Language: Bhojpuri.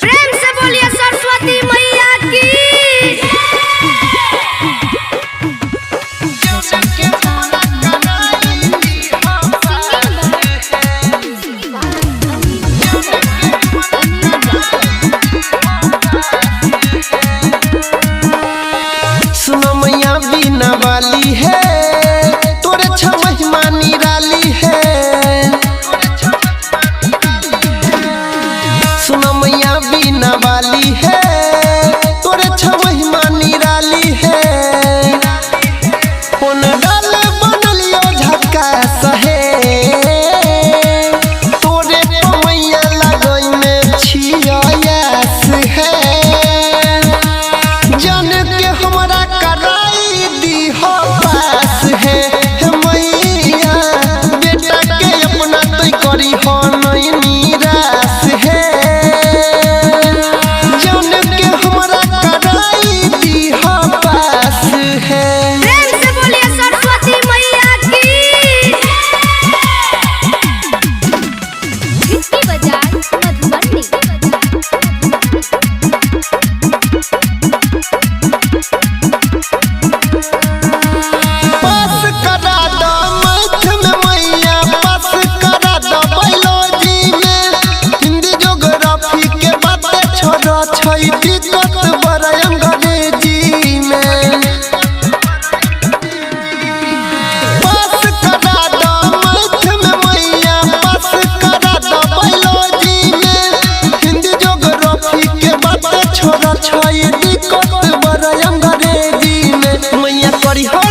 प्रेम से बोलिए सरस्वती मैया की। सुनो मैया बीना वाली है, तोरे महिमा निराली है। सुनो मैया बीना वाली है, तोरे महिमा निराली है। कौन डाल बनलियो झकास है, तोरे मैया लगई में छियास है। जान के हमरा कराई दी हो पास है मैया, बेटा के अपना तो करी हो नहीं निराश है। जान के हमरा कराई दी हो पास है। प्रेम से बोलिए सरस्वती मैया की। इसकी बाजार मधुबनी। पास करा दो मैथ में मैया, पास करा दो बायोलॉजी में। हिंदी ज्योग्राफी के बातें छोड़ो छै दिक्कत बड़ा अंग्रेजी में। पास करा दो मैथ में मैया, पास करा दो बायोलॉजी में। हिंदी ज्योग्राफी के बातें छोड़ो छै दिक्कत बड़ा अंग्रेजी में। मैया करी हो